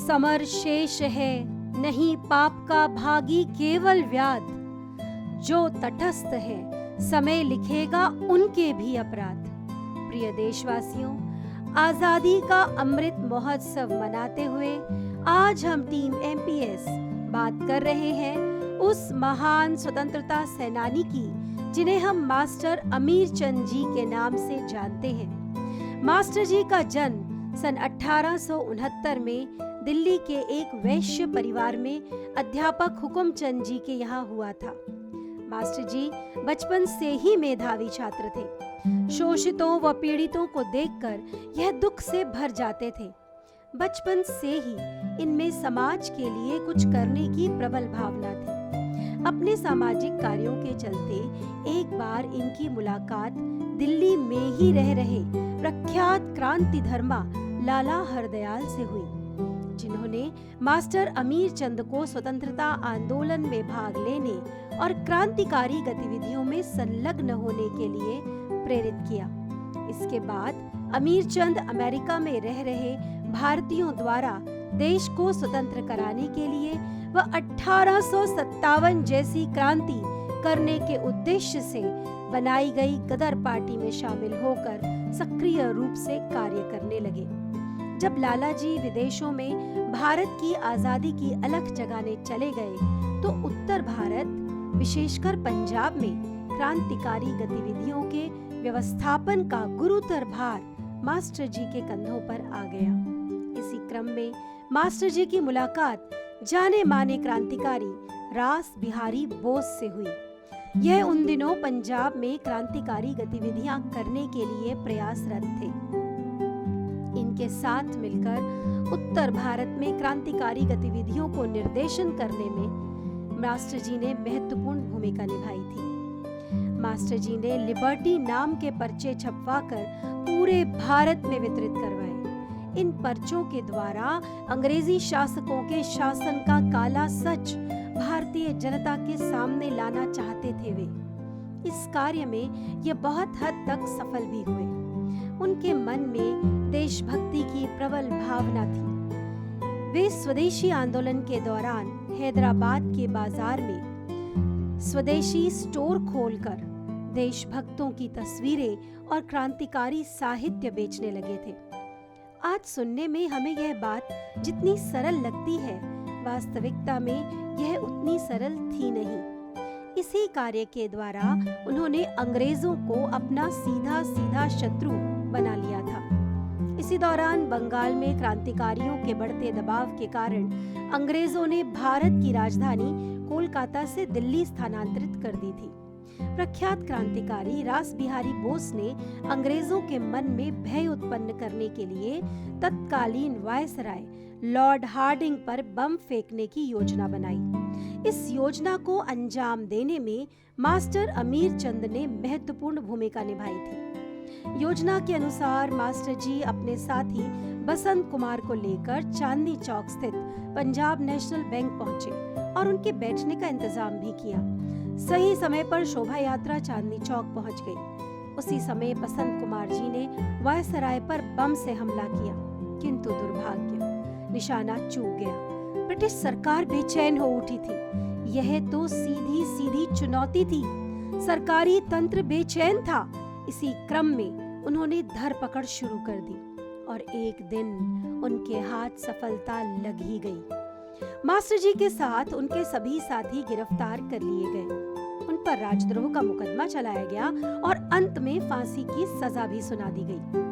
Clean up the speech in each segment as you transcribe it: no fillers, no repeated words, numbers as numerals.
Summer शेष है नहीं पाप का भागी केवल व्याध, जो तटस्थ है समय लिखेगा उनके भी अपराध। प्रिय देशवासियों, आजादी का अमृत महोत्सव मनाते हुए आज हम टीम एमपीएस बात कर रहे हैं उस महान स्वतंत्रता सेनानी की जिन्हें हम मास्टर अमीर चंद जी के नाम से जानते हैं। मास्टर जी का जन्म सन 1869 में दिल्ली के एक वैश्य परिवार में अध्यापक हुकुम चंद जी के यहाँ हुआ था। मास्टर जी बचपन से ही मेधावी छात्र थे। शोषितों व पीड़ितों को देखकर यह दुख से भर जाते थे। बचपन से ही इनमें समाज के लिए कुछ करने की प्रबल भावना थी। अपने सामाजिक कार्यों के चलते एक बार इनकी मुलाकात दिल्ली में ही रह रहे प्रख्यात क्रांति धर्मा लाला हरदयाल से हुई, जिन्होंने मास्टर अमीर चंद को स्वतंत्रता आंदोलन में भाग लेने और क्रांतिकारी गतिविधियों में संलग्न होने के लिए प्रेरित किया। इसके बाद अमीर चंद अमेरिका में रह रहे भारतीयों द्वारा देश को स्वतंत्र कराने के लिए व 1857 जैसी क्रांति करने के उद्देश्य से बनाई गई गदर पार्टी में शामिल होकर सक्रिय रूप से कार्य करने लगे। जब लाला जी विदेशों में भारत की आजादी की अलख जगाने चले गए तो उत्तर भारत विशेषकर पंजाब में क्रांतिकारी गतिविधियों के व्यवस्थापन का गुरुतर भार मास्टर जी के कंधों पर आ गया। इसी क्रम में मास्टर जी की मुलाकात जाने माने क्रांतिकारी रास बिहारी बोस से हुई। यह उन दिनों पंजाब में क्रांतिकारी गतिविधियां करने के लिए प्रयासरत थे। इनके साथ मिलकर उत्तर भारत में क्रांतिकारी गतिविधियों को निर्देशन करने में मास्टर जी ने महत्वपूर्ण भूमिका निभाई थी। मास्टर जी ने लिबर्टी नाम के पर्चे छपवाकर पूरे भारत में वितरित करवाए। इन पर्चों के द्वारा अंग्रेजी शासकों के शासन का काला सच भारतीय जनता के सामने लाना चाहते थे वे। इस कार्य में ये बहुत हद तक सफल भी हुए। उनके मन में देशभक्ति की प्रबल भावना थी। वे स्वदेशी आंदोलन के दौरान हैदराबाद के बाजार में स्वदेशी स्टोर खोलकर देशभक्तों की तस्वीरें और क्रांतिकारी साहित्य बेचने लगे थे। आज सुनने में हमें यह बात जितनी सरल लगती है, वास्तविकता में यह उतनी सरल थी नहीं। इसी कार्य के द्वारा उन्होंने अंग्रेजों को अपना सीधा सीधा शत्रु बना लिया था। इसी दौरान बंगाल में क्रांतिकारियों के बढ़ते दबाव के कारण अंग्रेजों ने भारत की राजधानी कोलकाता से दिल्ली स्थानांतरित कर दी थी। प्रख्यात क्रांतिकारी रास बिहारी बोस ने अंग्रेजों के मन में भय उत्पन्न करने के लिए तत्कालीन वायसराय लॉर्ड हार्डिंग पर बम फेंकने की योजना बनाई। इस योजना को अंजाम देने में मास्टर अमीर चंद ने महत्वपूर्ण भूमिका निभाई थी। योजना के अनुसार मास्टर जी अपने साथी बसंत कुमार को लेकर चांदनी चौक स्थित पंजाब नेशनल बैंक पहुंचे और उनके बैठने का इंतजाम भी किया। सही समय पर शोभा यात्रा चांदनी चौक पहुंच गई। उसी समय बसंत कुमार जी ने वायसराय पर बम से हमला किया, किंतु दुर्भाग्य निशाना चूक गया। ब्रिटिश सरकार बेचैन हो उठी थी। यह तो सीधी सीधी चुनौती थी। सरकारी तंत्र बेचैन था। इसी क्रम में उन्होंने धरपकड़ शुरू कर दी और एक दिन उनके हाथ सफलता लग ही गई। मास्टर जी के साथ उनके सभी साथी गिरफ्तार कर लिए गए। उन पर राजद्रोह का मुकदमा चलाया गया और अंत में फांसी की सजा भी सुना दी गई।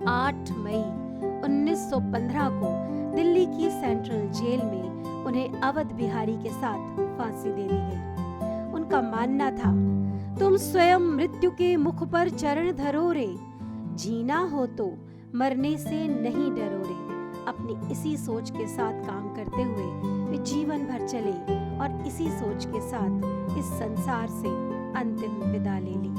8 मई 1915 को दिल्ली की सेंट्रल जेल में उन्हें अवध बिहारी के साथ फांसी दे दी गई। उनका मानना था, तुम स्वयं मृत्यु के मुख पर चरण धरो रे, जीना हो तो मरने से नहीं डरो रे। अपनी इसी सोच के साथ काम करते हुए वे जीवन भर चले और इसी सोच के साथ इस संसार से अंतिम विदा ले ली।